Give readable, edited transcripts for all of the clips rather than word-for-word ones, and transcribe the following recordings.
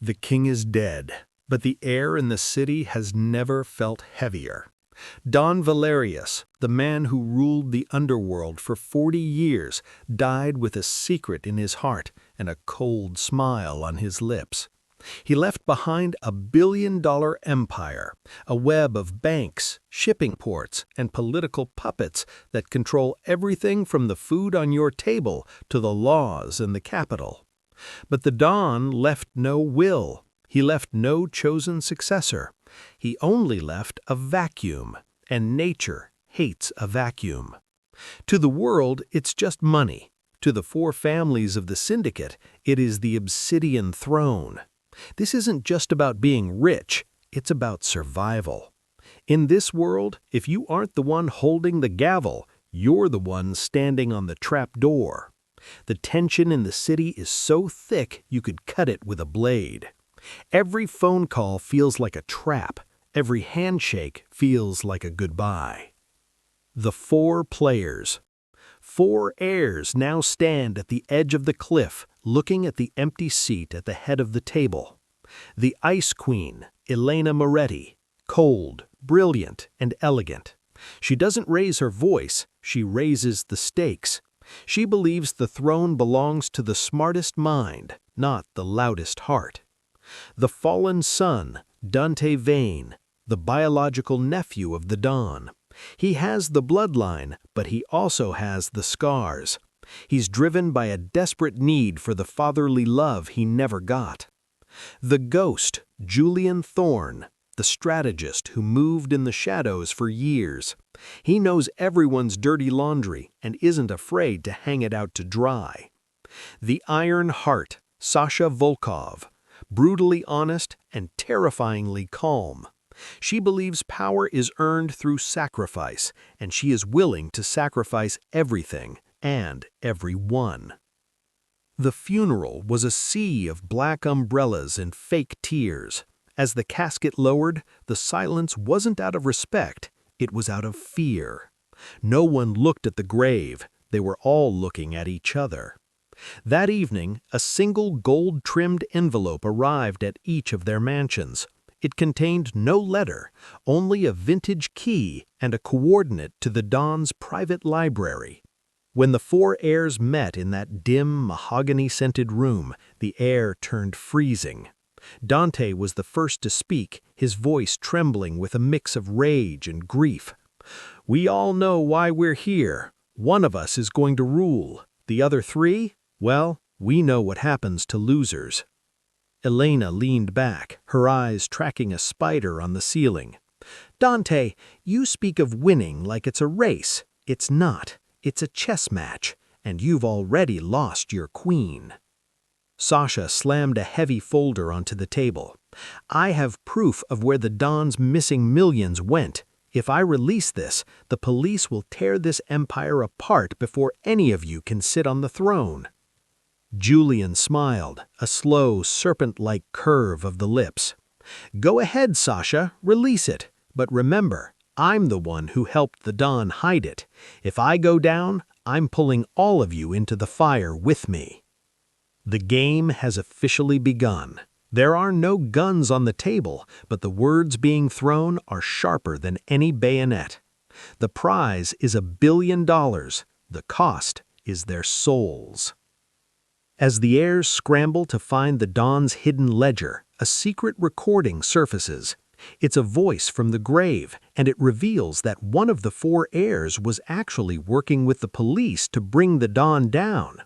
The king is dead, but the air in the city has never felt heavier. Don Valerius, the man who ruled the underworld for 40 years, died with a secret in his heart and a cold smile on his lips. He left behind a billion-dollar empire, a web of banks, shipping ports, and political puppets that control everything from the food on your table to the laws in the capital. But the Don left no will. He left no chosen successor. He only left a vacuum, and nature hates a vacuum. To the world, it's just money. To the 4 families of the syndicate, it is the Obsidian Throne. This isn't just about being rich, it's about survival. In this world, if you aren't the one holding the gavel, you're the one standing on the trap door. The tension in the city is so thick you could cut it with a blade. Every phone call feels like a trap. Every handshake feels like a goodbye. The 4 players. 4 heirs now stand at the edge of the cliff, looking at the empty seat at the head of the table. The Ice Queen, Elena Moretti, cold, brilliant, and elegant. She doesn't raise her voice, she raises the stakes. She believes the throne belongs to the smartest mind, not the loudest heart. The fallen son, Dante Vane, the biological nephew of the Don. He has the bloodline, but he also has the scars. He's driven by a desperate need for the fatherly love he never got. The ghost, Julian Thorne, the strategist who moved in the shadows for years. He knows everyone's dirty laundry and isn't afraid to hang it out to dry. The Iron Heart, Sasha Volkov, brutally honest and terrifyingly calm. She believes power is earned through sacrifice, and she is willing to sacrifice everything and everyone. The funeral was a sea of black umbrellas and fake tears. As the casket lowered, the silence wasn't out of respect, it was out of fear. No one looked at the grave, they were all looking at each other. That evening, a single gold-trimmed envelope arrived at each of their mansions. It contained no letter, only a vintage key and a coordinate to the Don's private library. When the 4 heirs met in that dim, mahogany-scented room, the air turned freezing. Dante was the first to speak, his voice trembling with a mix of rage and grief. "We all know why we're here. One of us is going to rule. The other 3? Well, we know what happens to losers." Elena leaned back, her eyes tracking a spider on the ceiling. "Dante, you speak of winning like it's a race. It's not. It's a chess match, and you've already lost your queen." Sasha slammed a heavy folder onto the table. "I have proof of where the Don's missing millions went. If I release this, the police will tear this empire apart before any of you can sit on the throne." Julian smiled, a slow, serpent-like curve of the lips. "Go ahead, Sasha, release it. But remember, I'm the one who helped the Don hide it. If I go down, I'm pulling all of you into the fire with me." The game has officially begun. There are no guns on the table, but the words being thrown are sharper than any bayonet. The prize is $1 billion. The cost is their souls. As the heirs scramble to find the Don's hidden ledger, a secret recording surfaces. It's a voice from the grave, and it reveals that one of the 4 heirs was actually working with the police to bring the Don down.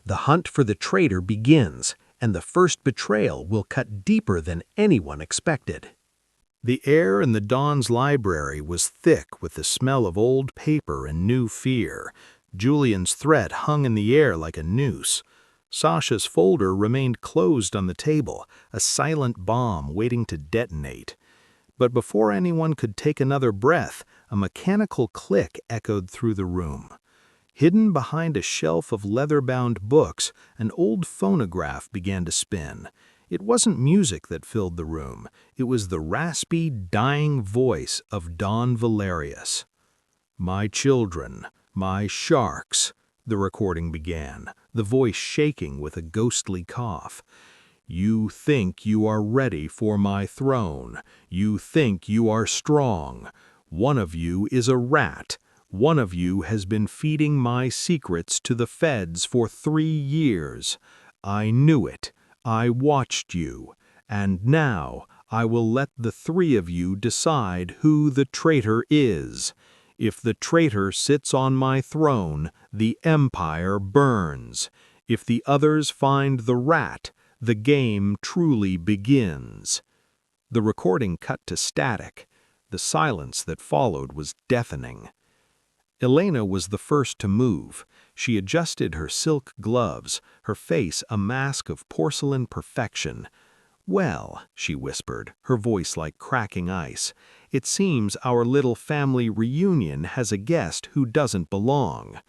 The hunt for the traitor begins, and the first betrayal will cut deeper than anyone expected. The air in the Don's library was thick with the smell of old paper and new fear. Julian's threat hung in the air like a noose. Sasha's folder remained closed on the table, a silent bomb waiting to detonate. But before anyone could take another breath, a mechanical click echoed through the room. Hidden behind a shelf of leather-bound books, an old phonograph began to spin. It wasn't music that filled the room. It was the raspy, dying voice of Don Valerius. "My children, my sharks," the recording began, the voice shaking with a ghostly cough. You think you are ready for my throne. You think you are strong. One of you is a rat. One of you has been feeding my secrets to the feds for 3 years. I knew it. I watched you. And now I will let the 3 of you decide who the traitor is. If the traitor sits on my throne, the empire burns. If the others find the rat, the game truly begins. The recording cut to static. The silence that followed was deafening. Elena was the first to move. She adjusted her silk gloves, her face a mask of porcelain perfection. "Well," she whispered, her voice like cracking ice, "it seems our little family reunion has a guest who doesn't belong."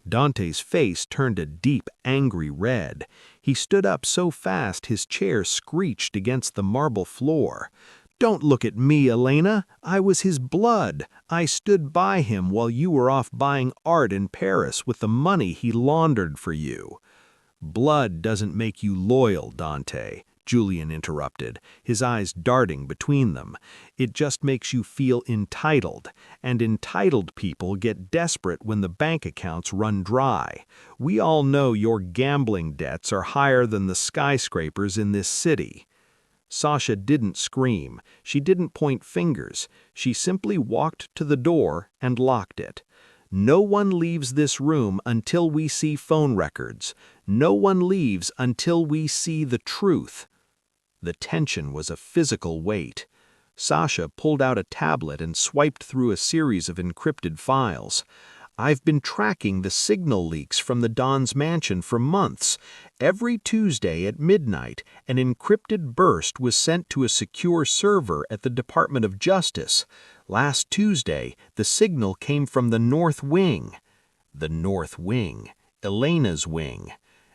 Dante's face turned a deep, angry red. He stood up so fast his chair screeched against the marble floor. "Don't look at me, Elena. I was his blood. I stood by him while you were off buying art in Paris with the money he laundered for you." "Blood doesn't make you loyal, Dante," Julian interrupted, his eyes darting between them. "It just makes you feel entitled, and entitled people get desperate when the bank accounts run dry. We all know your gambling debts are higher than the skyscrapers in this city." Sasha didn't scream. She didn't point fingers. She simply walked to the door and locked it. "No one leaves this room until we see phone records. No one leaves until we see the truth." The tension was a physical weight. Sasha pulled out a tablet and swiped through a series of encrypted files. "I've been tracking the signal leaks from the Don's mansion for months. Every Tuesday at midnight, an encrypted burst was sent to a secure server at the Department of Justice. Last Tuesday, the signal came from the North Wing." The North Wing. Elena's wing.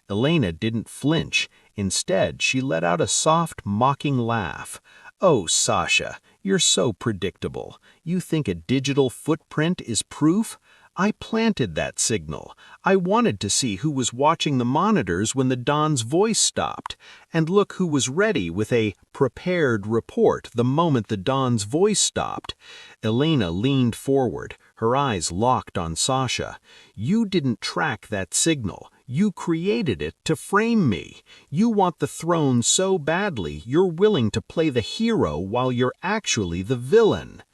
Elena didn't flinch. Instead, she let out a soft, mocking laugh. "Oh, Sasha, you're so predictable. You think a digital footprint is proof? I planted that signal. I wanted to see who was watching the monitors when the Don's voice stopped. And look who was ready with a prepared report the moment the Don's voice stopped." Elena leaned forward, her eyes locked on Sasha. "You didn't track that signal. You created it to frame me. You want the throne so badly you're willing to play the hero while you're actually the villain."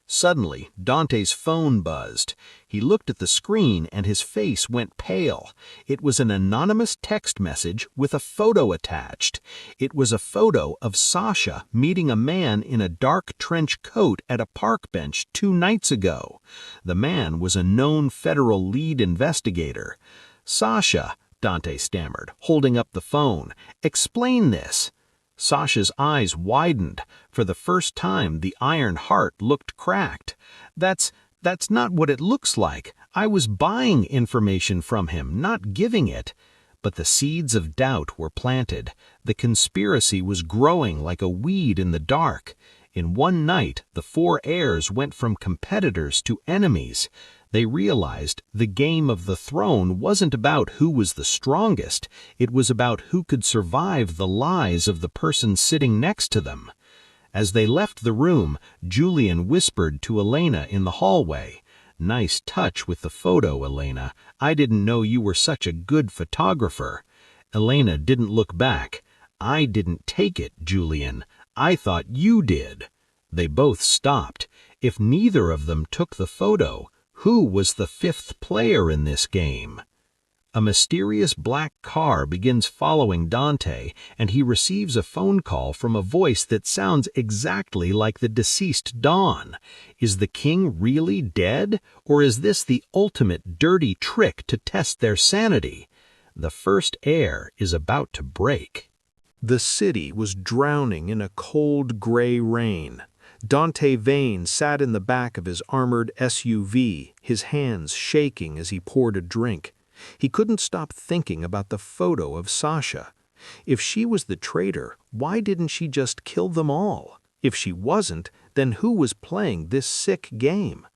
Suddenly, Dante's phone buzzed. He looked at the screen and his face went pale. It was an anonymous text message with a photo attached. It was a photo of Sasha meeting a man in a dark trench coat at a park bench 2 nights ago. The man was a known federal lead investigator. "Sasha," Dante stammered, holding up the phone, "explain this." Sasha's eyes widened. For the first time, the iron heart looked cracked. That's not what it looks like. I was buying information from him, not giving it." But the seeds of doubt were planted. The conspiracy was growing like a weed in the dark. In one night, the 4 heirs went from competitors to enemies. They realized the game of the throne wasn't about who was the strongest. It was about who could survive the lies of the person sitting next to them. As they left the room, Julian whispered to Elena in the hallway, "Nice touch with the photo, Elena. I didn't know you were such a good photographer." Elena didn't look back. "I didn't take it, Julian. I thought you did." They both stopped. If neither of them took the photo, who was the 5th player in this game? A mysterious black car begins following Dante, and he receives a phone call from a voice that sounds exactly like the deceased Don. Is the king really dead, or is this the ultimate dirty trick to test their sanity? The first heir is about to break. The city was drowning in a cold gray rain. Dante Vane sat in the back of his armored SUV, his hands shaking as he poured a drink. He couldn't stop thinking about the photo of Sasha. If she was the traitor, why didn't she just kill them all? If she wasn't, then who was playing this sick game?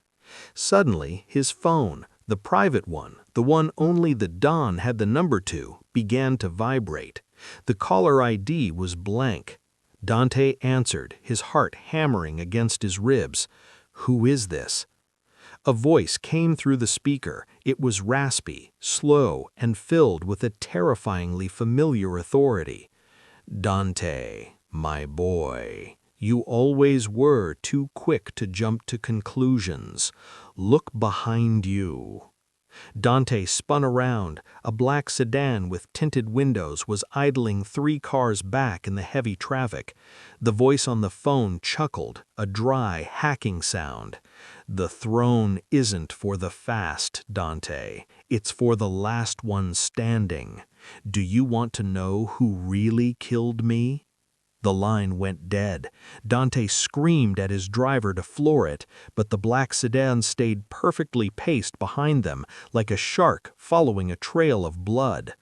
Suddenly, his phone, the private one, the one only the Don had the number to, began to vibrate. The caller ID was blank. Dante answered, his heart hammering against his ribs. "Who is this?" A voice came through the speaker. It was raspy, slow, and filled with a terrifyingly familiar authority. "Dante, my boy, you always were too quick to jump to conclusions. Look behind you." Dante spun around. A black sedan with tinted windows was idling 3 cars back in the heavy traffic. The voice on the phone chuckled, a dry, hacking sound. "The throne isn't for the fast, Dante. It's for the last one standing. Do you want to know who really killed me?" The line went dead. Dante screamed at his driver to floor it, but the black sedan stayed perfectly paced behind them, like a shark following a trail of blood.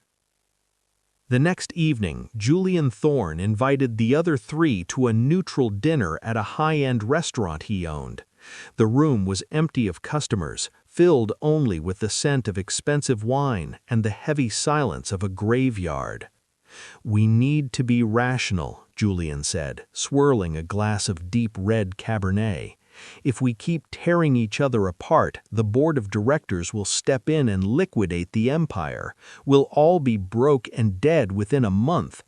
The next evening, Julian Thorne invited the other 3 to a neutral dinner at a high-end restaurant he owned. The room was empty of customers, filled only with the scent of expensive wine and the heavy silence of a graveyard. "We need to be rational," Julian said, swirling a glass of deep red Cabernet. "If we keep tearing each other apart, the board of directors will step in and liquidate the empire. We'll all be broke and dead within a month."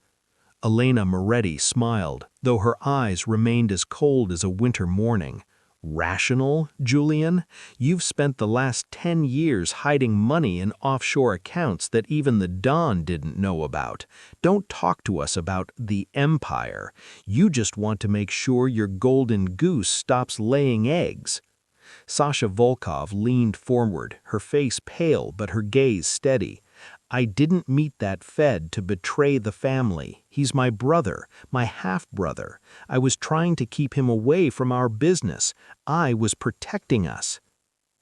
Elena Moretti smiled, though her eyes remained as cold as a winter morning. "Rational, Julian? You've spent the last 10 years hiding money in offshore accounts that even the Don didn't know about. Don't talk to us about the empire. You just want to make sure your golden goose stops laying eggs." Sasha Volkov leaned forward, her face pale but her gaze steady. "I didn't meet that Fed to betray the family. He's my brother, my half-brother. I was trying to keep him away from our business. I was protecting us."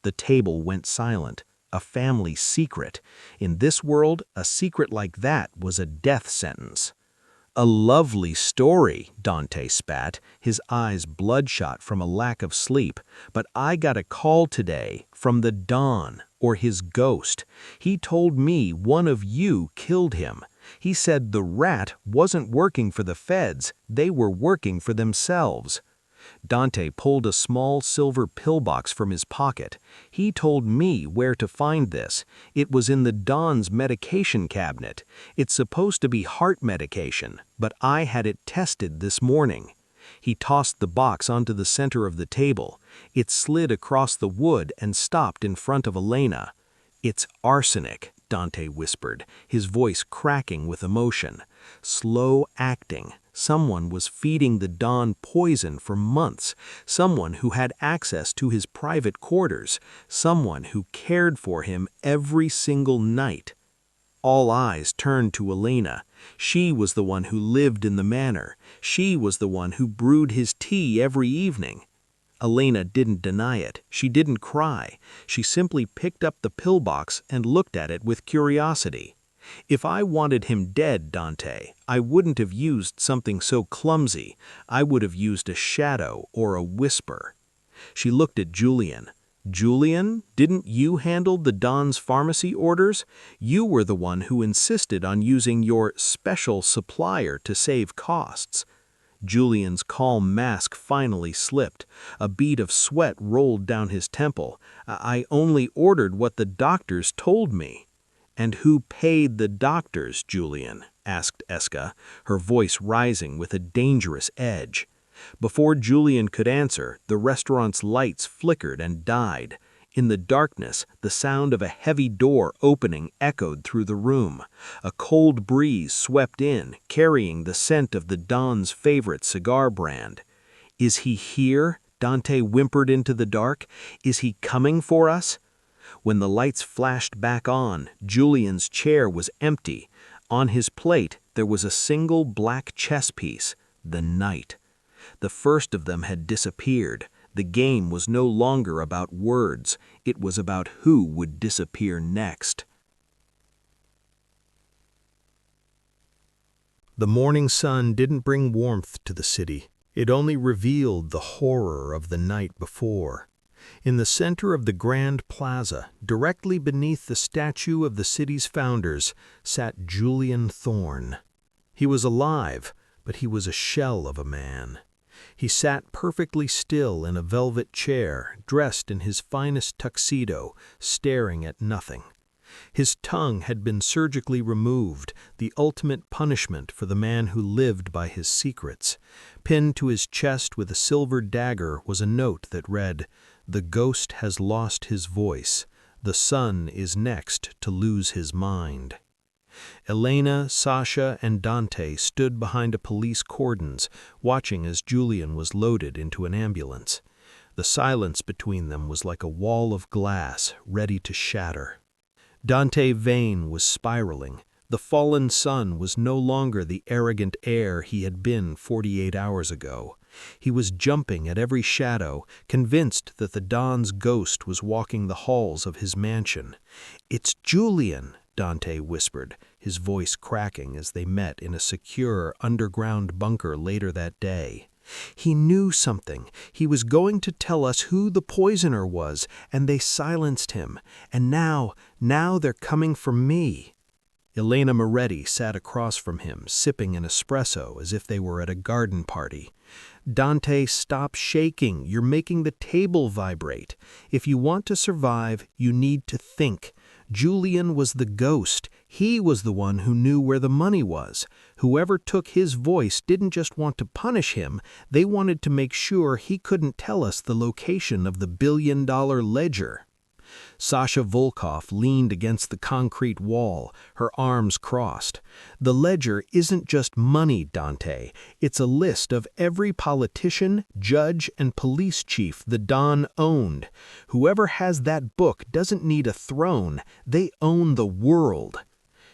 The table went silent. A family secret. In this world, a secret like that was a death sentence. "A lovely story," Dante spat, his eyes bloodshot from a lack of sleep. "But I got a call today from the Don, or his ghost. He told me one of you killed him. He said the rat wasn't working for the feds, they were working for themselves." Dante pulled a small silver pillbox from his pocket. "He told me where to find this. It was in the Don's medication cabinet. It's supposed to be heart medication, but I had it tested this morning." He tossed the box onto the center of the table. It slid across the wood and stopped in front of Elena. "It's arsenic," Dante whispered, his voice cracking with emotion. "Slow acting. Someone was feeding the Don poison for months. Someone who had access to his private quarters. Someone who cared for him every single night." All eyes turned to Elena. She was the one who lived in the manor. She was the one who brewed his tea every evening. Elena didn't deny it. She didn't cry. She simply picked up the pillbox and looked at it with curiosity. "If I wanted him dead, Dante, I wouldn't have used something so clumsy. I would have used a shadow or a whisper." She looked at Julian. "Julian, didn't you handle the Don's pharmacy orders? You were the one who insisted on using your special supplier to save costs." Julian's calm mask finally slipped. A bead of sweat rolled down his temple. "I only ordered what the doctors told me." "And who paid the doctors, Julian?" asked Eska, her voice rising with a dangerous edge. Before Julian could answer, the restaurant's lights flickered and died. In the darkness, the sound of a heavy door opening echoed through the room. A cold breeze swept in, carrying the scent of the Don's favorite cigar brand. "Is he here?" Dante whimpered into the dark. "Is he coming for us?" When the lights flashed back on, Julian's chair was empty. On his plate, there was a single black chess piece, the knight. The first of them had disappeared. The game was no longer about words. It was about who would disappear next. The morning sun didn't bring warmth to the city. It only revealed the horror of the night before. In the center of the Grand Plaza, directly beneath the statue of the city's founders, sat Julian Thorne. He was alive, but he was a shell of a man. He sat perfectly still in a velvet chair, dressed in his finest tuxedo, staring at nothing. His tongue had been surgically removed, the ultimate punishment for the man who lived by his secrets. Pinned to his chest with a silver dagger was a note that read, "The ghost has lost his voice. The son is next to lose his mind." Elena, Sasha, and Dante stood behind a police cordons, watching as Julian was loaded into an ambulance. The silence between them was like a wall of glass, ready to shatter. Dante's vein was spiraling. The fallen son was no longer the arrogant heir he had been 48 hours ago. He was jumping at every shadow, convinced that the Don's ghost was walking the halls of his mansion. "It's Julian," Dante whispered, his voice cracking as they met in a secure underground bunker later that day. "He knew something. He was going to tell us who the poisoner was, and they silenced him. And now they're coming for me." Elena Moretti sat across from him, sipping an espresso as if they were at a garden party. "Dante, stop shaking. You're making the table vibrate. If you want to survive, you need to think. Julian was the ghost. He was the one who knew where the money was. Whoever took his voice didn't just want to punish him, they wanted to make sure he couldn't tell us the location of the billion-dollar ledger." Sasha Volkov leaned against the concrete wall, her arms crossed. "The ledger isn't just money, Dante. It's a list of every politician, judge, and police chief the Don owned. Whoever has that book doesn't need a throne. They own the world."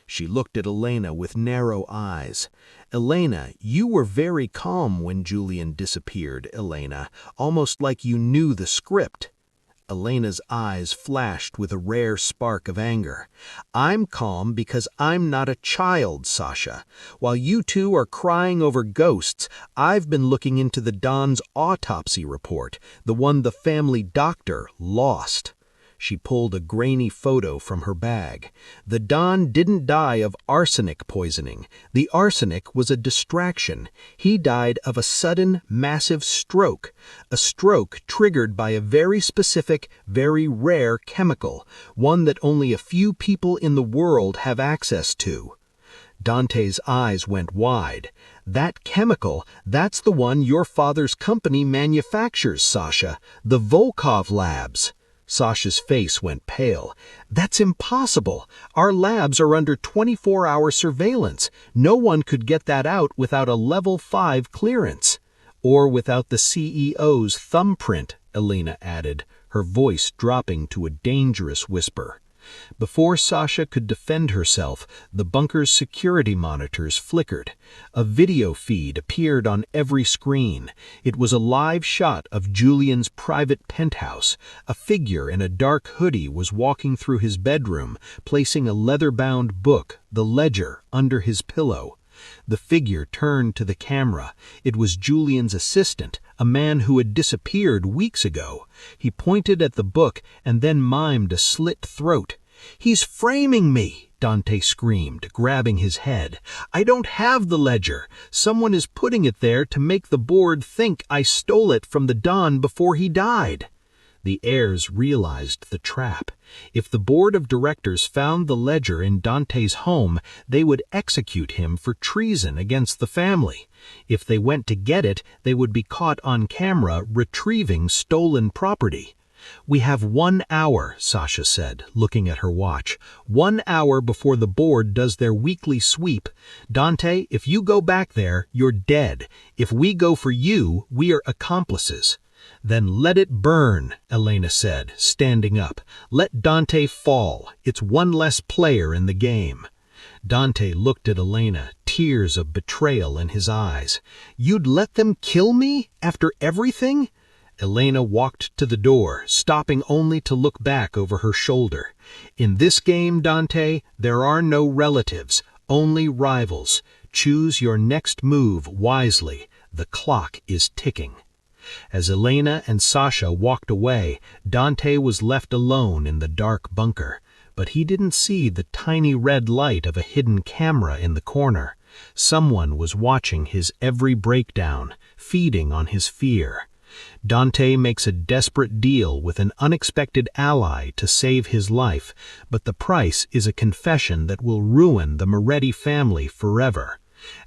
She looked at Elena with narrow eyes. "Elena, you were very calm when Julian disappeared, Elena, almost like you knew the script." Elena's eyes flashed with a rare spark of anger. "I'm calm because I'm not a child, Sasha. While you two are crying over ghosts, I've been looking into the Don's autopsy report, the one the family doctor lost." She pulled a grainy photo from her bag. "The Don didn't die of arsenic poisoning. The arsenic was a distraction. He died of a sudden, massive stroke. A stroke triggered by a very specific, very rare chemical, one that only a few people in the world have access to." Dante's eyes went wide. "That chemical, that's the one your father's company manufactures, Sasha. The Volkov labs." Sasha's face went pale. "That's impossible. Our labs are under 24-hour surveillance. No one could get that out without a level 5 clearance." "Or without the CEO's thumbprint," Elena added, her voice dropping to a dangerous whisper. Before Sasha could defend herself, the bunker's security monitors flickered. A video feed appeared on every screen. It was a live shot of Julian's private penthouse. A figure in a dark hoodie was walking through his bedroom, placing a leather-bound book, the ledger, under his pillow. The figure turned to the camera. It was Julian's assistant, a man who had disappeared weeks ago. He pointed at the book and then mimed a slit throat. "He's framing me!" Dante screamed, grabbing his head. "I don't have the ledger. Someone is putting it there to make the board think I stole it from the Don before he died." The heirs realized the trap. If the board of directors found the ledger in Dante's home, they would execute him for treason against the family. If they went to get it, they would be caught on camera retrieving stolen property. "We have 1 hour," Sasha said, looking at her watch. 1 hour before the board does their weekly sweep. Dante, if you go back there, you're dead. If we go for you, we are accomplices." "Then let it burn," Elena said, standing up. "Let Dante fall. It's one less player in the game." Dante looked at Elena, tears of betrayal in his eyes. "You'd let them kill me? After everything?" Elena walked to the door, stopping only to look back over her shoulder. "In this game, Dante, there are no relatives, only rivals. Choose your next move wisely. The clock is ticking." As Elena and Sasha walked away, Dante was left alone in the dark bunker. But he didn't see the tiny red light of a hidden camera in the corner. Someone was watching his every breakdown, feeding on his fear. Dante makes a desperate deal with an unexpected ally to save his life, but the price is a confession that will ruin the Moretti family forever.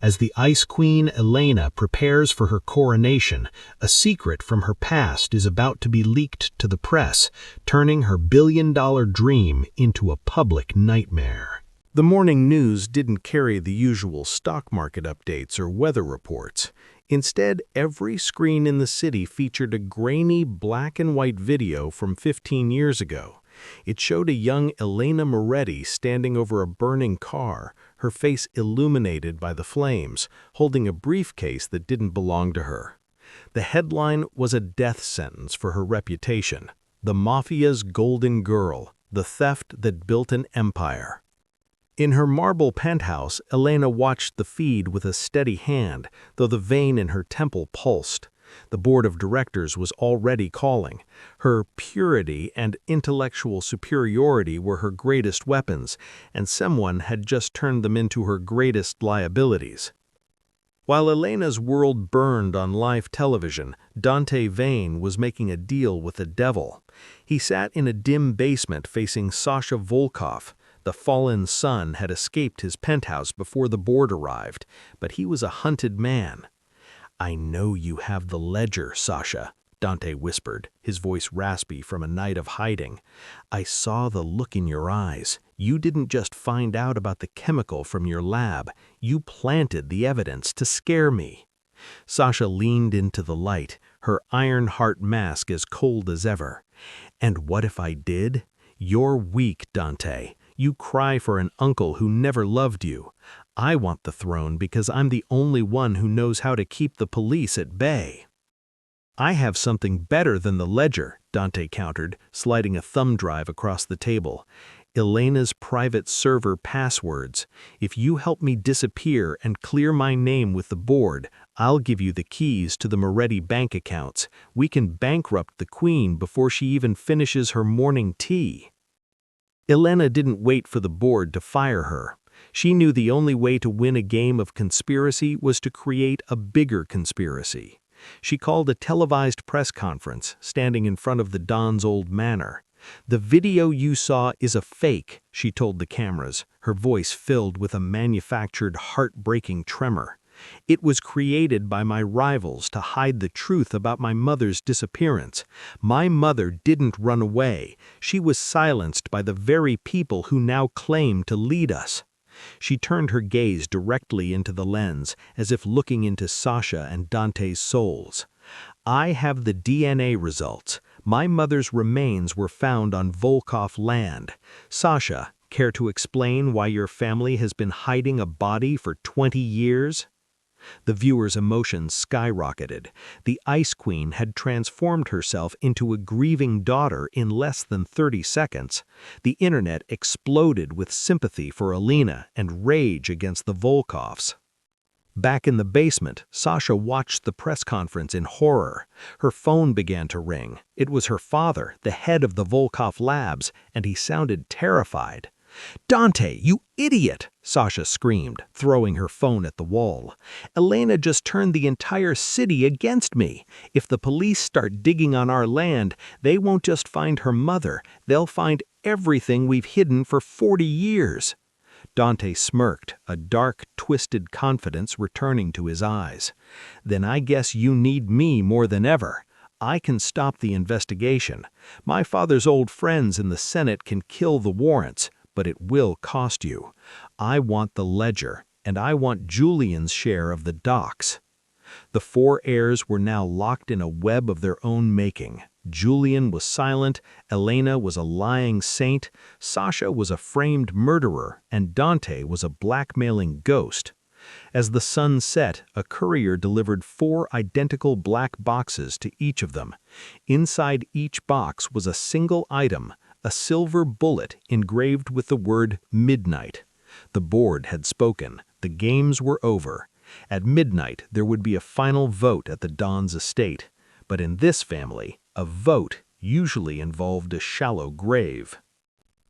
As the Ice Queen Elena prepares for her coronation, a secret from her past is about to be leaked to the press, turning her billion-dollar dream into a public nightmare. The morning news didn't carry the usual stock market updates or weather reports. Instead, every screen in the city featured a grainy black and white video from 15 years ago. It showed a young Elena Moretti standing over a burning car, her face illuminated by the flames, holding a briefcase that didn't belong to her. The headline was a death sentence for her reputation: the Mafia's golden girl, the theft that built an empire. In her marble penthouse, Elena watched the feed with a steady hand, though the vein in her temple pulsed. The board of directors was already calling. Her purity and intellectual superiority were her greatest weapons, and someone had just turned them into her greatest liabilities. While Elena's world burned on live television, Dante Vane was making a deal with the devil. He sat in a dim basement facing Sasha Volkov. The fallen sun had escaped his penthouse before the board arrived, but he was a hunted man. "I know you have the ledger, Sasha," Dante whispered, his voice raspy from a night of hiding. "I saw the look in your eyes. You didn't just find out about the chemical from your lab. You planted the evidence to scare me." Sasha leaned into the light, her iron heart mask as cold as ever. "And what if I did? You're weak, Dante. You cry for an uncle who never loved you. I want the throne because I'm the only one who knows how to keep the police at bay." "I have something better than the ledger," Dante countered, sliding a thumb drive across the table. "Elena's private server passwords. If you help me disappear and clear my name with the board, I'll give you the keys to the Moretti bank accounts. We can bankrupt the queen before she even finishes her morning tea." Elena didn't wait for the board to fire her. She knew the only way to win a game of conspiracy was to create a bigger conspiracy. She called a televised press conference, standing in front of the Don's old manor. "The video you saw is a fake," she told the cameras, her voice filled with a manufactured, heartbreaking tremor. "It was created by my rivals to hide the truth about my mother's disappearance. My mother didn't run away. She was silenced by the very people who now claim to lead us." She turned her gaze directly into the lens, as if looking into Sasha and Dante's souls. "I have the DNA results. My mother's remains were found on Volkov land. Sasha, care to explain why your family has been hiding a body for 20 years? The viewer's emotions skyrocketed. The Ice Queen had transformed herself into a grieving daughter in less than 30 seconds. The internet exploded with sympathy for Elena and rage against the Volkovs. Back in the basement, Sasha watched the press conference in horror. Her phone began to ring. It was her father, the head of the Volkov labs, and he sounded terrified. "Dante, you idiot!" Sasha screamed, throwing her phone at the wall. "Elena just turned the entire city against me. If the police start digging on our land, they won't just find her mother, they'll find everything we've hidden for 40 years. Dante smirked, a dark, twisted confidence returning to his eyes. "Then I guess you need me more than ever. I can stop the investigation. My father's old friends in the Senate can kill the warrants, but it will cost you. I want the ledger, and I want Julian's share of the docs." The four heirs were now locked in a web of their own making. Julian was silent, Elena was a lying saint, Sasha was a framed murderer, and Dante was a blackmailing ghost. As the sun set, a courier delivered 4 identical black boxes to each of them. Inside each box was a single item, a silver bullet engraved with the word midnight. The board had spoken. The games were over. At midnight, there would be a final vote at the Don's estate. But in this family, a vote usually involved a shallow grave.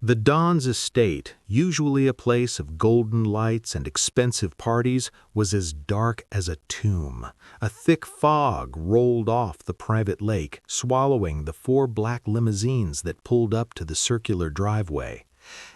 The Don's estate, usually a place of golden lights and expensive parties, was as dark as a tomb. A thick fog rolled off the private lake, swallowing the 4 black limousines that pulled up to the circular driveway.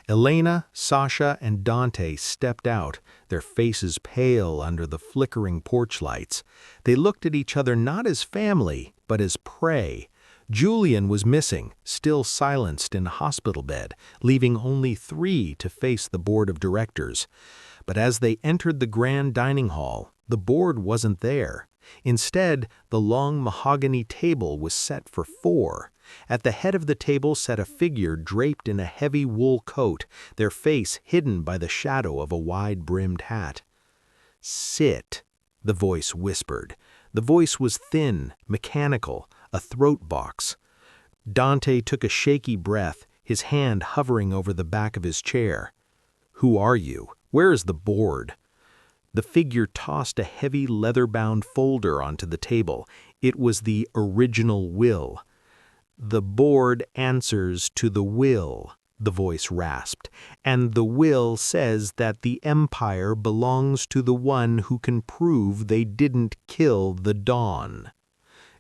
Elena, Sasha, and Dante stepped out, their faces pale under the flickering porch lights. They looked at each other not as family, but as prey. Julian was missing, still silenced in a hospital bed, leaving only 3 to face the board of directors. But as they entered the grand dining hall, the board wasn't there. Instead, the long mahogany table was set for 4. At the head of the table sat a figure draped in a heavy wool coat, their face hidden by the shadow of a wide-brimmed hat. "Sit," the voice whispered. The voice was thin, mechanical, a throat box. Dante took a shaky breath, his hand hovering over the back of his chair. "Who are you? Where is the board?" The figure tossed a heavy leather-bound folder onto the table. It was the original will. "The board answers to the will," the voice rasped, "and the will says that the Empire belongs to the one who can prove they didn't kill the Dawn."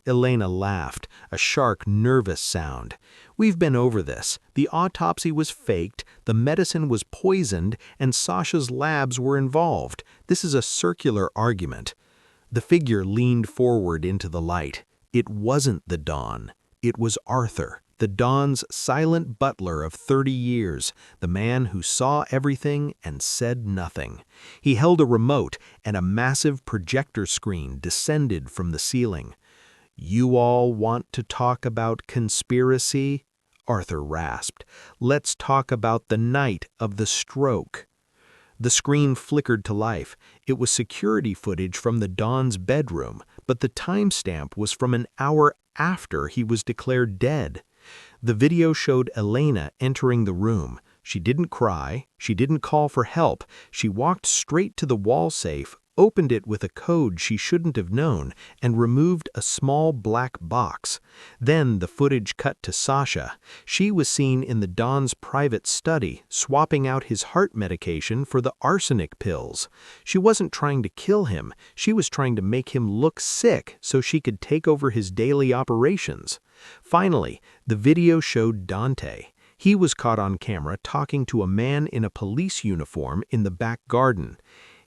Elena laughed, a sharp, nervous sound. "We've been over this. The autopsy was faked, the medicine was poisoned, and Sasha's labs were involved. This is a circular argument." The figure leaned forward into the light. It wasn't the Dawn. It was Arthur, the Dawn's silent butler of 30 years, the man who saw everything and said nothing. He held a remote, and a massive projector screen descended from the ceiling. "You all want to talk about conspiracy?" Arthur rasped. "Let's talk about the night of the stroke." The screen flickered to life. It was security footage from the Dawn's bedroom, but the timestamp was from an hour after he was declared dead. The video showed Elena entering the room. She didn't cry. She didn't call for help. She walked straight to the wall safe, opened it with a code she shouldn't have known, and removed a small black box. Then the footage cut to Sasha. She was seen in the Don's private study, swapping out his heart medication for the arsenic pills. She wasn't trying to kill him. She was trying to make him look sick so she could take over his daily operations. Finally, the video showed Dante. He was caught on camera talking to a man in a police uniform in the back garden.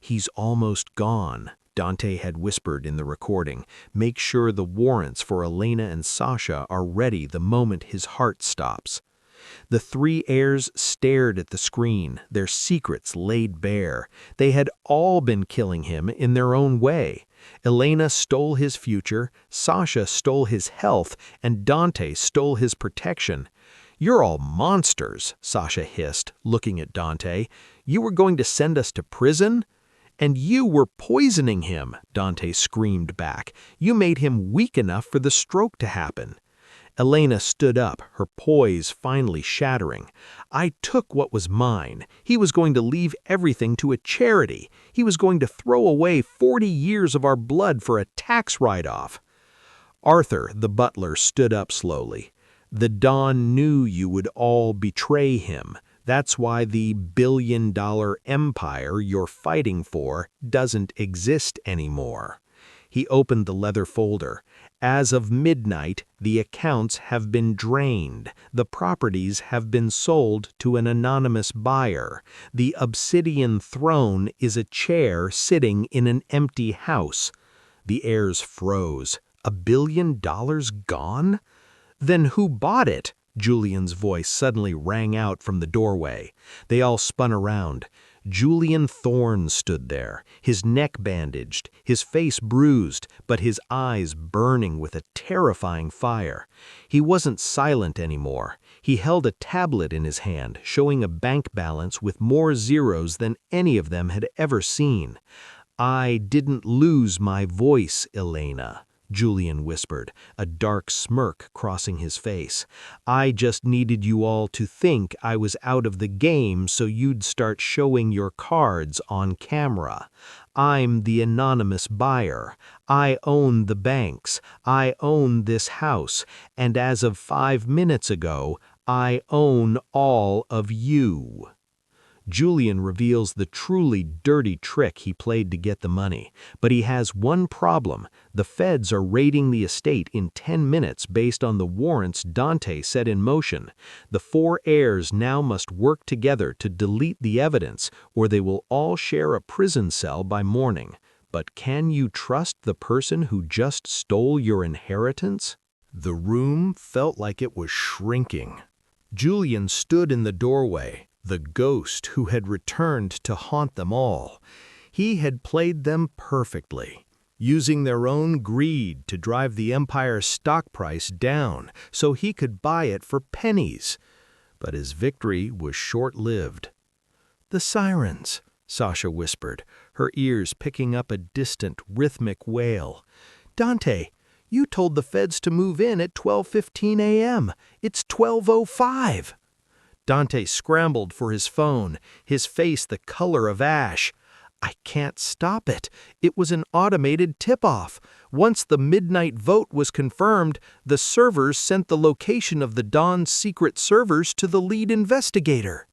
"He's almost gone," Dante had whispered in the recording. "Make sure the warrants for Elena and Sasha are ready the moment his heart stops." The 3 heirs stared at the screen, their secrets laid bare. They had all been killing him in their own way. Elena stole his future, Sasha stole his health, and Dante stole his protection. "You're all monsters," Sasha hissed, looking at Dante. "You were going to send us to prison?" "And you were poisoning him," Dante screamed back. "You made him weak enough for the stroke to happen." Elena stood up, her poise finally shattering. "I took what was mine. He was going to leave everything to a charity. He was going to throw away 40 years of our blood for a tax write-off." Arthur, the butler, stood up slowly. "The Don knew you would all betray him. That's why the billion-dollar empire you're fighting for doesn't exist anymore." He opened the leather folder. "As of midnight, the accounts have been drained. The properties have been sold to an anonymous buyer. The Obsidian Throne is a chair sitting in an empty house." The heirs froze. $1 billion gone? Then who bought it? Julian's voice suddenly rang out from the doorway. They all spun around. Julian Thorne stood there, his neck bandaged, his face bruised, but his eyes burning with a terrifying fire. He wasn't silent anymore. He held a tablet in his hand, showing a bank balance with more zeros than any of them had ever seen. "I didn't lose my voice, Elena," Julian whispered, a dark smirk crossing his face. "I just needed you all to think I was out of the game so you'd start showing your cards on camera. I'm the anonymous buyer. I own the banks. I own this house. And as of 5 minutes ago, I own all of you." Julian reveals the truly dirty trick he played to get the money, but he has one problem. The feds are raiding the estate in 10 minutes based on the warrants Dante set in motion. The 4 heirs now must work together to delete the evidence, or they will all share a prison cell by morning. But can you trust the person who just stole your inheritance? The room felt like it was shrinking. Julian stood in the doorway, the ghost who had returned to haunt them all. He had played them perfectly, using their own greed to drive the Empire's stock price down so he could buy it for pennies. But his victory was short-lived. "The sirens," Sasha whispered, her ears picking up a distant, rhythmic wail. "Dante, you told the feds to move in at 12:15 a.m. It's 12:05. Dante scrambled for his phone, his face the color of ash. "I can't stop it. It was an automated tip-off. Once the midnight vote was confirmed, the servers sent the location of the Dawn's secret servers to the lead investigator."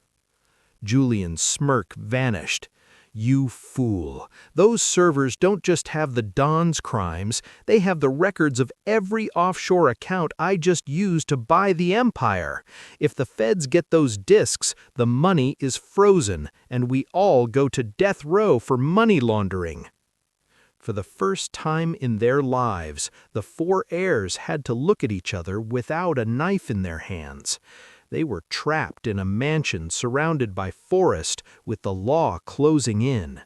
Julian's smirk vanished. "You fool. Those servers don't just have the Dawn's crimes, they have the records of every offshore account I just used to buy the Empire. If the feds get those disks, the money is frozen, and we all go to death row for money laundering." For the first time in their lives, the 4 heirs had to look at each other without a knife in their hands. They were trapped in a mansion surrounded by forest with the law closing in.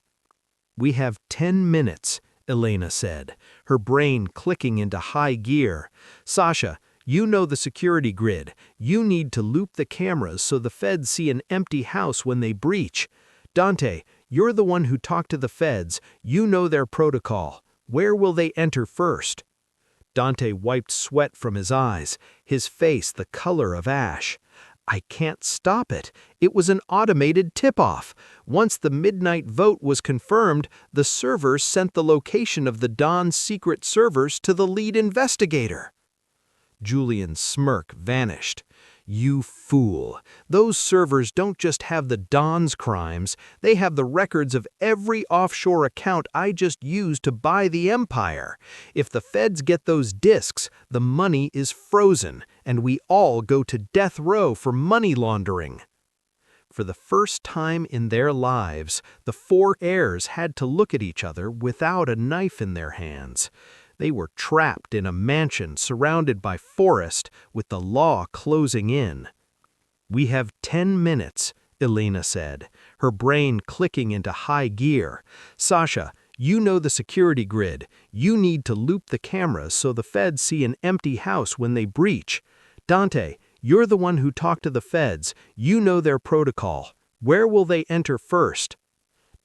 "We have 10 minutes, Elena said, her brain clicking into high gear. "Sasha, you know the security grid. You need to loop the cameras so the feds see an empty house when they breach. Dante, you're the one who talked to the feds. You know their protocol. Where will they enter first?" Dante wiped sweat from his eyes, his face the color of ash. "I can't stop it. It was an automated tip-off. Once the midnight vote was confirmed, the servers sent the location of the Dawn's secret servers to the lead investigator." Julian's smirk vanished. "You fool. Those servers don't just have the Dawn's crimes, they have the records of every offshore account I just used to buy the Empire. If the feds get those disks, the money is frozen, and we all go to death row for money laundering." For the first time in their lives, the 4 heirs had to look at each other without a knife in their hands. They were trapped in a mansion surrounded by forest with the law closing in. "We have 10 minutes, Elena said, her brain clicking into high gear. "Sasha, you know the security grid. You need to loop the cameras so the feds see an empty house when they breach. Dante, you're the one who talked to the feds. You know their protocol. Where will they enter first?"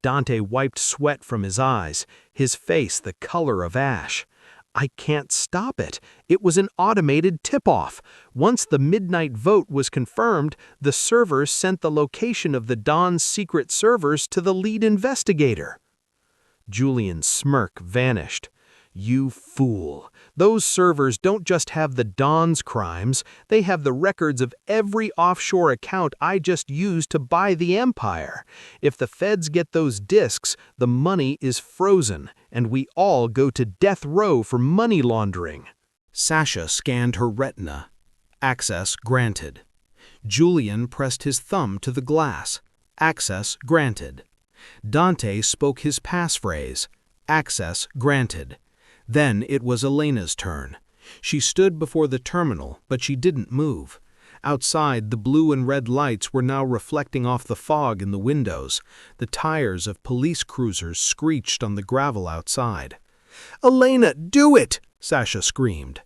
Dante wiped sweat from his eyes, his face the color of ash. "I can't stop it. It was an automated tip-off. Once the midnight vote was confirmed, the servers sent the location of the Dawn's secret servers to the lead investigator." Julian's smirk vanished. "You fool. Those servers don't just have the Dawn's crimes, they have the records of every offshore account I just used to buy the Empire. If the feds get those disks, the money is frozen, and we all go to death row for money laundering." Sasha scanned her retina. Access granted. Julian pressed his thumb to the glass. Access granted. Dante spoke his passphrase. Access granted. Then it was Elena's turn. She stood before the terminal, but she didn't move. Outside, the blue and red lights were now reflecting off the fog in the windows. The tires of police cruisers screeched on the gravel outside. "Elena, do it!" Sasha screamed.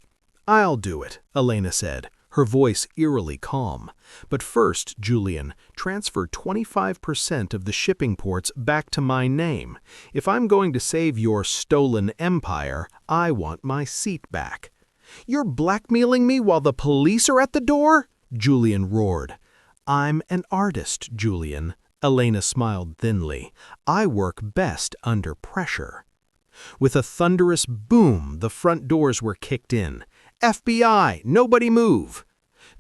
"I'll do it," Elena said, her voice eerily calm. "But first, Julian, transfer 25% of the shipping ports back to my name. If I'm going to save your stolen empire, I want my seat back." "You're blackmailing me while the police are at the door?" Julian roared. "I'm an artist, Julian," Elena smiled thinly. "I work best under pressure." With a thunderous boom, the front doors were kicked in. "FBI, nobody move!"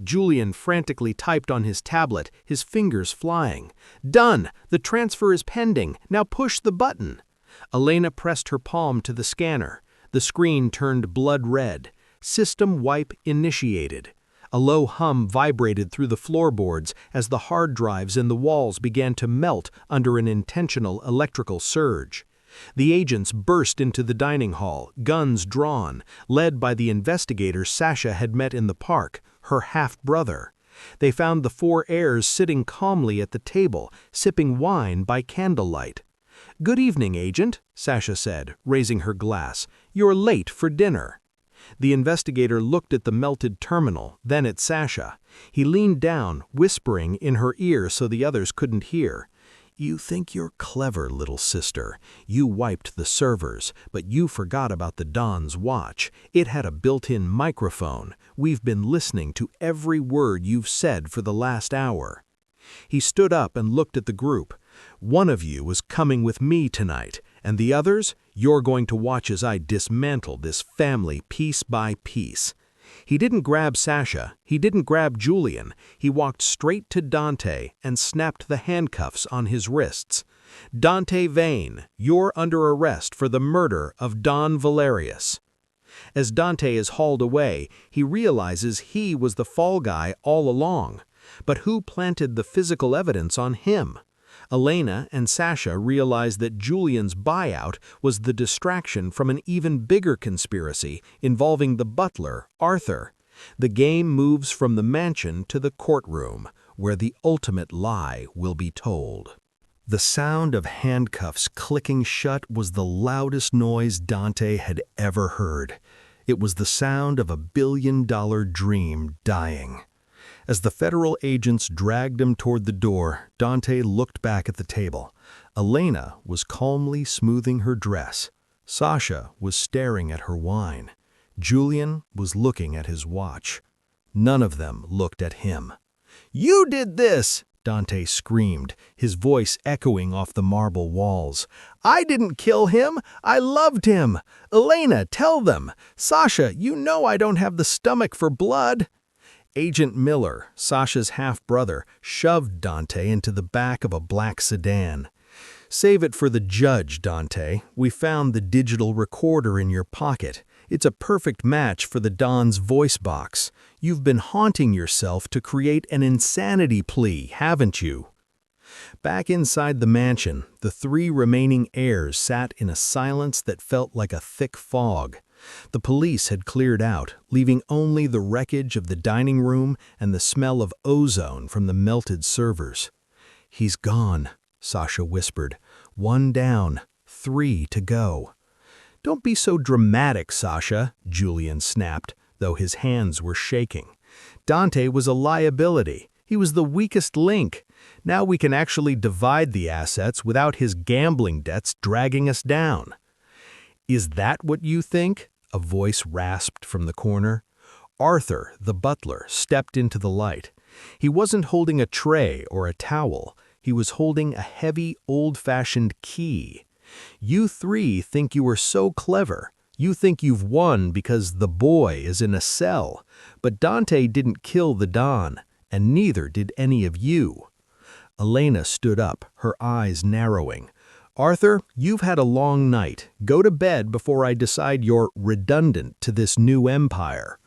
Julian frantically typed on his tablet, his fingers flying. "Done! The transfer is pending. Now push the button." Elena pressed her palm to the scanner. The screen turned blood red. System wipe initiated. A low hum vibrated through the floorboards as the hard drives in the walls began to melt under an intentional electrical surge. The agents burst into the dining hall, guns drawn, led by the investigator Sasha had met in the park, her half-brother. They found the 4 heirs sitting calmly at the table, sipping wine by candlelight. "Good evening, Agent," Sasha said, raising her glass. "You're late for dinner." The investigator looked at the melted terminal, then at Sasha. He leaned down, whispering in her ear so the others couldn't hear. "You think you're clever, little sister. You wiped the servers, but you forgot about the Don's watch. It had a built-in microphone. We've been listening to every word you've said for the last hour." He stood up and looked at the group. "One of you is coming with me tonight, and the others, you're going to watch as I dismantle this family piece by piece." He didn't grab Sasha, he didn't grab Julian, he walked straight to Dante and snapped the handcuffs on his wrists. "Dante Vane, you're under arrest for the murder of Don Valerius." As Dante is hauled away, he realizes he was the fall guy all along. But who planted the physical evidence on him? Elena and Sasha realize that Julian's buyout was the distraction from an even bigger conspiracy involving the butler, Arthur. The game moves from the mansion to the courtroom, where the ultimate lie will be told. The sound of handcuffs clicking shut was the loudest noise Dante had ever heard. It was the sound of a billion-dollar dream dying. As the federal agents dragged him toward the door, Dante looked back at the table. Elena was calmly smoothing her dress. Sasha was staring at her wine. Julian was looking at his watch. None of them looked at him. "You did this!" Dante screamed, his voice echoing off the marble walls. "I didn't kill him! I loved him! Elena, tell them! Sasha, you know I don't have the stomach for blood!" Agent Miller, Sasha's half-brother, shoved Dante into the back of a black sedan. "Save it for the judge, Dante. We found the digital recorder in your pocket. It's a perfect match for the Don's voice box. You've been haunting yourself to create an insanity plea, haven't you?" Back inside the mansion, the 3 remaining heirs sat in a silence that felt like a thick fog. The police had cleared out, leaving only the wreckage of the dining room and the smell of ozone from the melted servers. "He's gone," Sasha whispered. "1 down, 3 to go." "Don't be so dramatic, Sasha," Julian snapped, though his hands were shaking. "Dante was a liability. He was the weakest link. Now we can actually divide the assets without his gambling debts dragging us down." "Is that what you think?" a voice rasped from the corner. Arthur, the butler, stepped into the light. He wasn't holding a tray or a towel. He was holding a heavy, old-fashioned key. "You 3 think you are so clever. You think you've won because the boy is in a cell. But Dante didn't kill the Don, and neither did any of you." Elena stood up, her eyes narrowing. "Arthur, you've had a long night. Go to bed before I decide you're redundant to this new empire."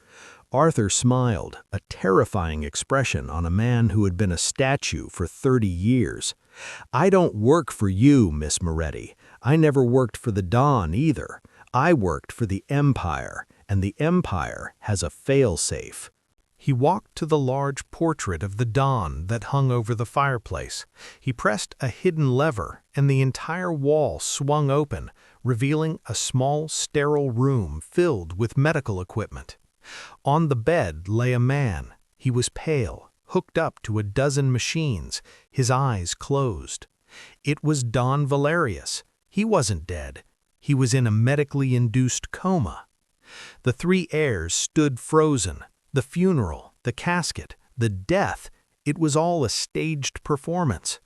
Arthur smiled, a terrifying expression on a man who had been a statue for 30 years. "I don't work for you, Miss Moretti. I never worked for the Don either. I worked for the Empire, and the Empire has a fail-safe." He walked to the large portrait of the Don that hung over the fireplace. He pressed a hidden lever, and the entire wall swung open, revealing a small, sterile room filled with medical equipment. On the bed lay a man. He was pale, hooked up to a dozen machines, his eyes closed. It was Don Valerius. He wasn't dead. He was in a medically induced coma. The 3 heirs stood frozen. The funeral, the casket, the death, it was all a staged performance.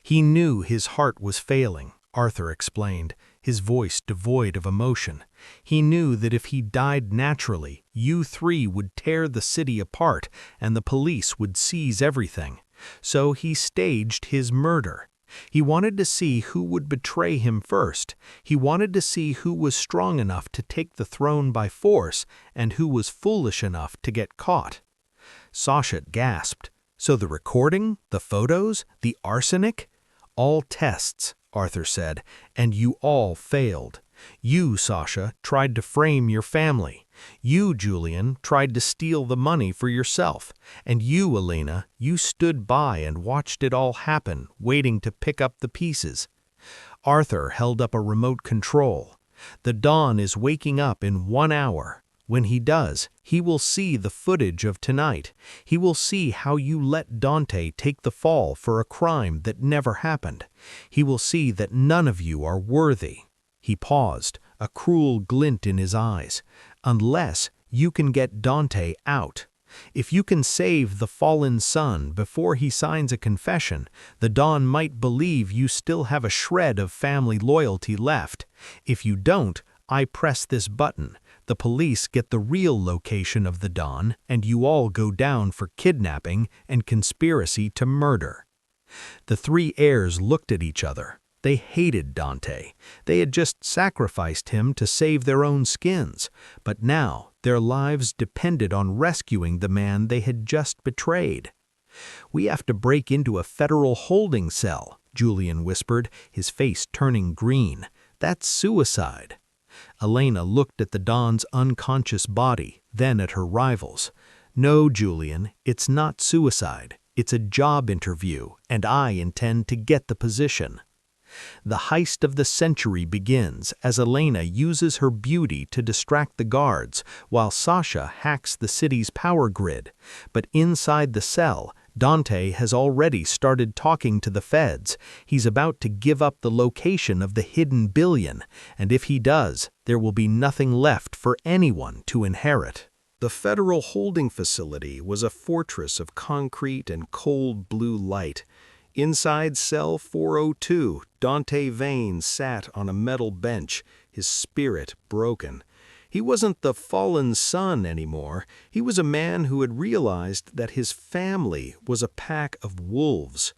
"He knew his heart was failing," Arthur explained. his voice devoid of emotion. He knew that if he died naturally, you three would tear the city apart and the police would seize everything. So he staged his murder. He wanted to see who would betray him first. He wanted to see who was strong enough to take the throne by force and who was foolish enough to get caught. Sasha gasped. So the recording, the photos, the arsenic? All tests, Arthur said, and you all failed. You, Sasha, tried to frame your family. You, Julian, tried to steal the money for yourself. And you, Elena, you stood by and watched it all happen, waiting to pick up the pieces. Arthur held up a remote control. The dawn is waking up in 1 hour. When he does, he will see the footage of tonight. He will see how you let Dante take the fall for a crime that never happened. He will see that none of you are worthy. He paused, a cruel glint in his eyes. Unless you can get Dante out. If you can save the fallen son before he signs a confession, the Dawn might believe you still have a shred of family loyalty left. If you don't, I press this button. The police get the real location of the Dawn, and you all go down for kidnapping and conspiracy to murder. The three heirs looked at each other. They hated Dante. They had just sacrificed him to save their own skins, but now their lives depended on rescuing the man they had just betrayed. "We have to break into a federal holding cell," Julian whispered, his face turning green. "That's suicide." Elena looked at the Dawn's unconscious body, then at her rivals. "No, Julian, it's not suicide. It's a job interview, and I intend to get the position." The heist of the century begins as Elena uses her beauty to distract the guards, while Sasha hacks the city's power grid. But inside the cell, Dante has already started talking to the feds. He's about to give up the location of the hidden billion, and if he does, there will be nothing left for anyone to inherit. The federal holding facility was a fortress of concrete and cold blue light. Inside cell 402, Dante Vane sat on a metal bench, his spirit broken. He wasn't the fallen son anymore. He was a man who had realized that his family was a pack of wolves.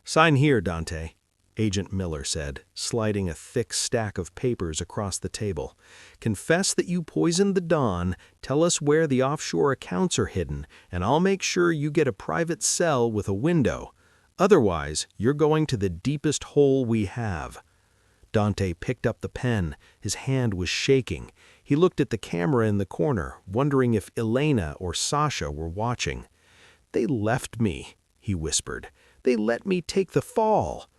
"Sign here, Dante," Agent Miller said, sliding a thick stack of papers across the table. "Confess that you poisoned the Dawn, tell us where the offshore accounts are hidden, and I'll make sure you get a private cell with a window. Otherwise, you're going to the deepest hole we have." Dante picked up the pen. His hand was shaking. He looked at the camera in the corner, wondering if Elena or Sasha were watching. "They left me," he whispered. "They let me take the fall."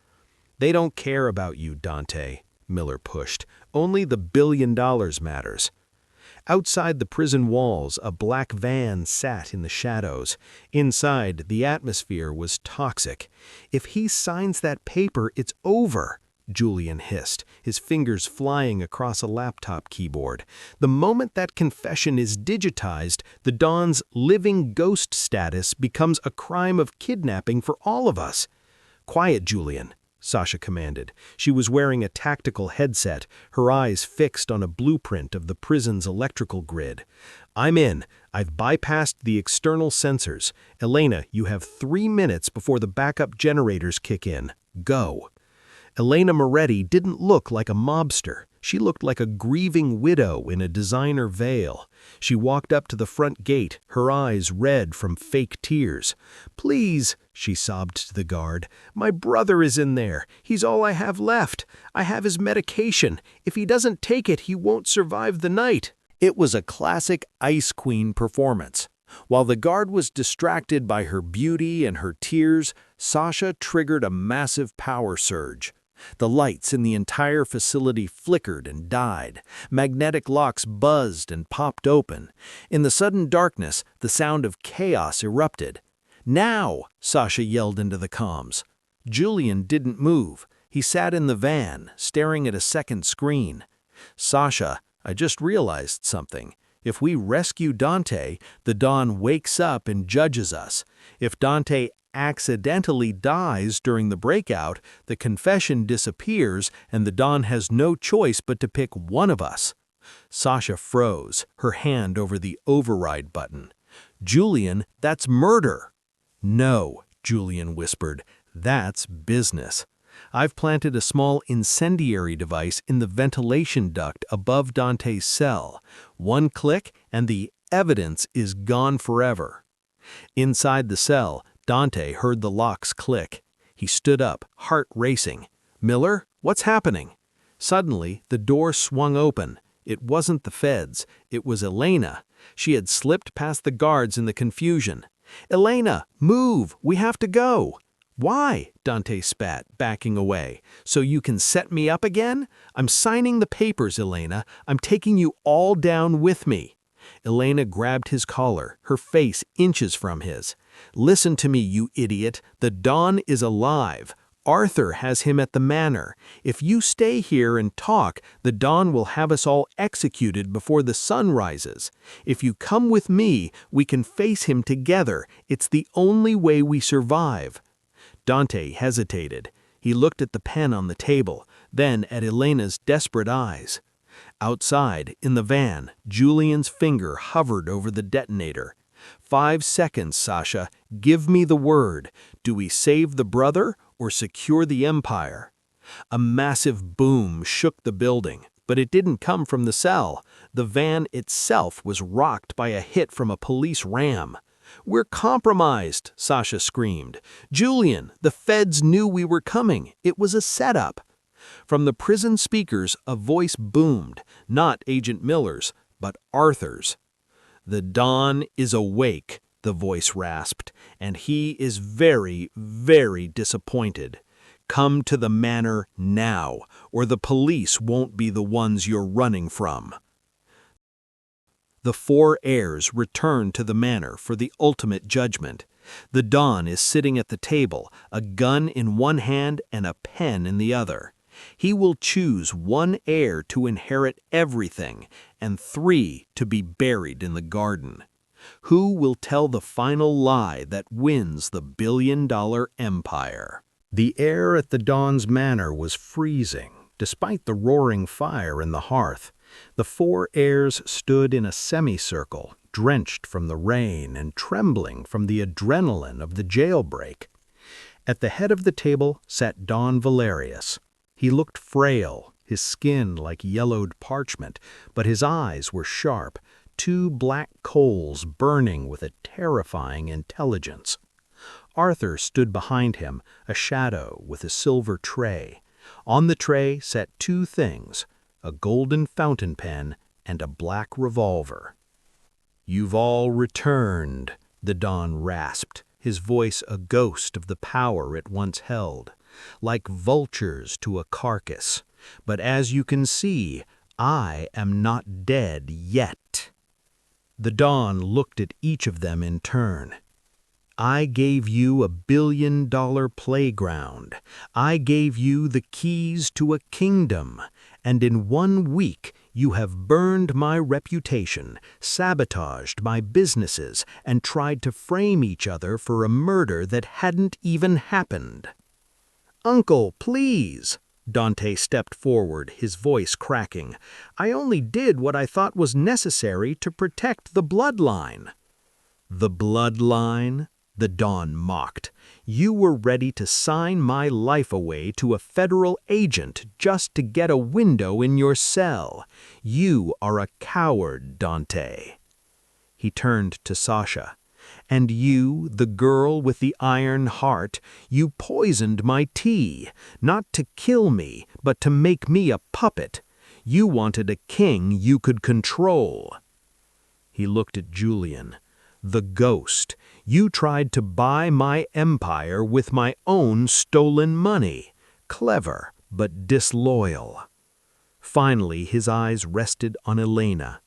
"They don't care about you, Dante," Miller pushed. "Only the $1 billion matters." Outside the prison walls, a black van sat in the shadows. Inside, the atmosphere was toxic. "If he signs that paper, it's over," Julian hissed, his fingers flying across a laptop keyboard. "The moment that confession is digitized, the Dawn's living ghost status becomes a crime of kidnapping for all of us." "Quiet, Julian," Sasha commanded. She was wearing a tactical headset, her eyes fixed on a blueprint of the prison's electrical grid. "I'm in. I've bypassed the external sensors. Elena, you have 3 minutes before the backup generators kick in. Go." Elena Moretti didn't look like a mobster. She looked like a grieving widow in a designer veil. She walked up to the front gate, her eyes red from fake tears. "Please," she sobbed to the guard, "my brother is in there. He's all I have left. I have his medication. If he doesn't take it, he won't survive the night." It was a classic Ice Queen performance. While the guard was distracted by her beauty and her tears, Sasha triggered a massive power surge. The lights in the entire facility flickered and died. Magnetic locks buzzed and popped open. In the sudden darkness, the sound of chaos erupted. "Now!" Sasha yelled into the comms. Julian didn't move. He sat in the van, staring at a second screen. "Sasha, I just realized something. If we rescue Dante, the Dawn wakes up and judges us. If Dante accidentally dies during the breakout, the confession disappears and the Don has no choice but to pick one of us. Sasha froze, her hand over the override button. "Julian, that's murder." "No," Julian whispered, "that's business. I've planted a small incendiary device in the ventilation duct above Dante's cell. One click and the evidence is gone forever." Inside the cell, Dante heard the locks click. He stood up, heart racing. "Miller, what's happening?" Suddenly, the door swung open. It wasn't the feds. It was Elena. She had slipped past the guards in the confusion. "Elena, move! We have to go!" "Why?" Dante spat, backing away. "So you can set me up again? I'm signing the papers, Elena. I'm taking you all down with me." Elena grabbed his collar, her face inches from his. "Listen to me, you idiot. The Don is alive. Arthur has him at the manor. If you stay here and talk, the Don will have us all executed before the sun rises. If you come with me, we can face him together. It's the only way we survive." Dante hesitated. He looked at the pen on the table, then at Elena's desperate eyes. Outside, in the van, Julian's finger hovered over the detonator. 5 seconds, Sasha. Give me the word. Do we save the brother or secure the empire? A massive boom shook the building, but it didn't come from the cell. The van itself was rocked by a hit from a police ram. "We're compromised," Sasha screamed. "Julian, the feds knew we were coming. It was a setup." From the prison speakers, a voice boomed, not Agent Miller's, but Arthur's. "The Don is awake," the voice rasped, "and he is very, very disappointed. Come to the manor now, or the police won't be the ones you're running from." The 4 heirs return to the manor for the ultimate judgment. The Don is sitting at the table, a gun in one hand and a pen in the other. He will choose 1 heir to inherit everything and 3 to be buried in the garden. Who will tell the final lie that wins the billion-dollar empire? The air at the Don's manor was freezing, despite the roaring fire in the hearth. The 4 heirs stood in a semicircle, drenched from the rain and trembling from the adrenaline of the jailbreak. At the head of the table sat Don Valerius. He looked frail, his skin like yellowed parchment, but his eyes were sharp, 2 black coals burning with a terrifying intelligence. Arthur stood behind him, a shadow with a silver tray. On the tray sat 2 things, a golden fountain pen and a black revolver. "You've all returned," the Don rasped, his voice a ghost of the power it once held. "Like vultures to a carcass. But as you can see, I am not dead yet." The Don looked at each of them in turn. "I gave you a billion-dollar playground. I gave you the keys to a kingdom. And in 1 week, you have burned my reputation, sabotaged my businesses, and tried to frame each other for a murder that hadn't even happened." "Uncle, please!" Dante stepped forward, his voice cracking. "I only did what I thought was necessary to protect the bloodline." "The bloodline?" the Don mocked. "You were ready to sign my life away to a federal agent just to get a window in your cell. You are a coward, Dante." He turned to Sasha. "And you, the girl with the iron heart, you poisoned my tea, not to kill me, but to make me a puppet. You wanted a king you could control." He looked at Julian. "The ghost. You tried to buy my empire with my own stolen money. Clever, but disloyal." Finally, his eyes rested on Elena.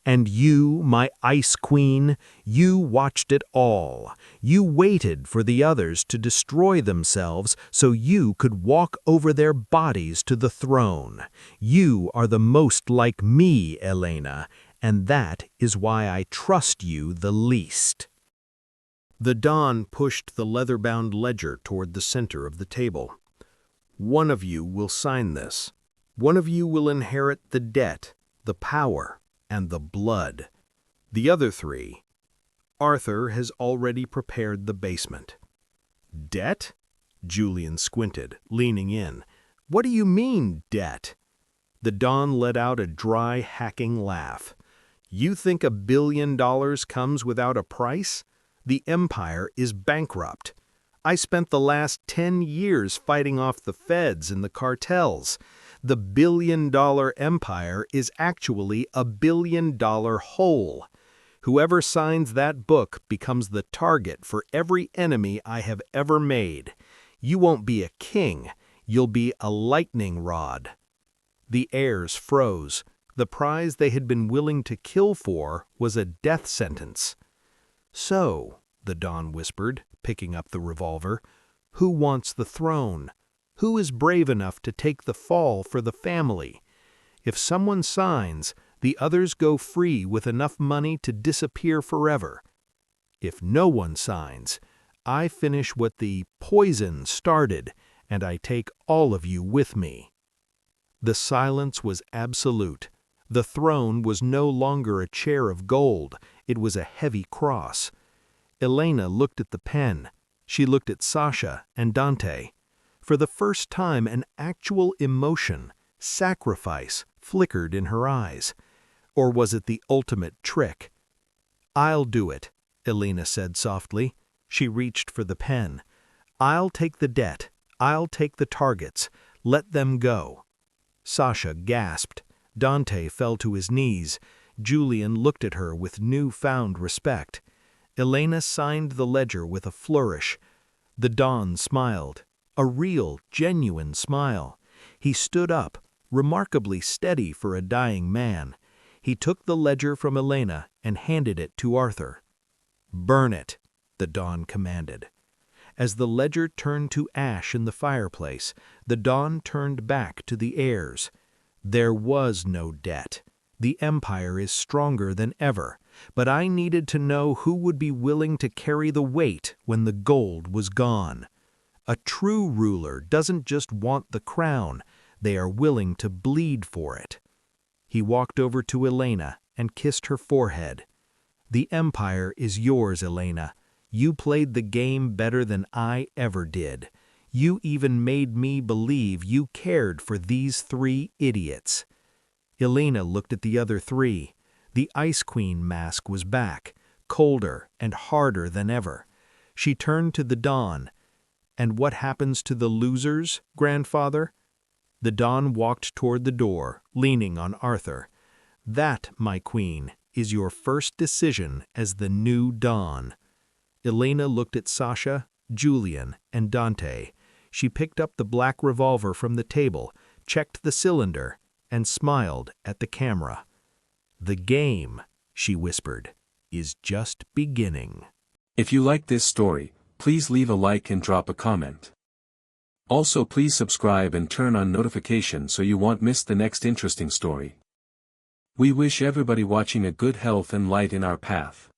"And you, my ice queen, you watched it all. You waited for the others to destroy themselves so you could walk over their bodies to the throne. You are the most like me, Elena, and that is why I trust you the least." The Don pushed the leather-bound ledger toward the center of the table. "One of you will sign this. One of you will inherit the debt, the power, and the blood. The other three, Arthur has already prepared the basement." "Debt?" Julian squinted, leaning in. "What do you mean, debt?" The Don let out a dry, hacking laugh. "You think $1 billion comes without a price? The Empire is bankrupt. I spent the last 10 years fighting off the feds and the cartels. The $1 billion empire is actually a $1 billion hole. Whoever signs that book becomes the target for every enemy I have ever made. You won't be a king, you'll be a lightning rod." The heirs froze. The prize they had been willing to kill for was a death sentence. "So," the Don whispered, picking up the revolver, "who wants the throne? Who is brave enough to take the fall for the family? If someone signs, the others go free with enough money to disappear forever. If no one signs, I finish what the poison started, and I take all of you with me." The silence was absolute. The throne was no longer a chair of gold, it was a heavy cross. Elena looked at the pen. She looked at Sasha and Dante. For the first time, an actual emotion, sacrifice, flickered in her eyes. Or was it the ultimate trick? "I'll do it," Elena said softly. She reached for the pen. "I'll take the debt. I'll take the targets. Let them go." Sasha gasped. Dante fell to his knees. Julian looked at her with newfound respect. Elena signed the ledger with a flourish. The Don smiled. A real, genuine smile. He stood up, remarkably steady for a dying man. He took the ledger from Elena and handed it to Arthur. "Burn it," the Don commanded. As the ledger turned to ash in the fireplace, the Don turned back to the heirs. "There was no debt. The Empire is stronger than ever, but I needed to know who would be willing to carry the weight when the gold was gone. A true ruler doesn't just want the crown, they are willing to bleed for it." He walked over to Elena and kissed her forehead. "The Empire is yours, Elena. You played the game better than I ever did. You even made me believe you cared for these 3 idiots." Elena looked at the other 3. The Ice Queen mask was back, colder and harder than ever. She turned to the Don. "And what happens to the losers, grandfather?" The Don walked toward the door, leaning on Arthur. "That, my queen, is your first decision as the new Don." Elena looked at Sasha, Julian, and Dante. She picked up the black revolver from the table, checked the cylinder, and smiled at the camera. "The game," she whispered, "is just beginning." If you like this story, please leave a like and drop a comment. Also, please subscribe and turn on notifications so you won't miss the next interesting story. We wish everybody watching a good health and light in our path.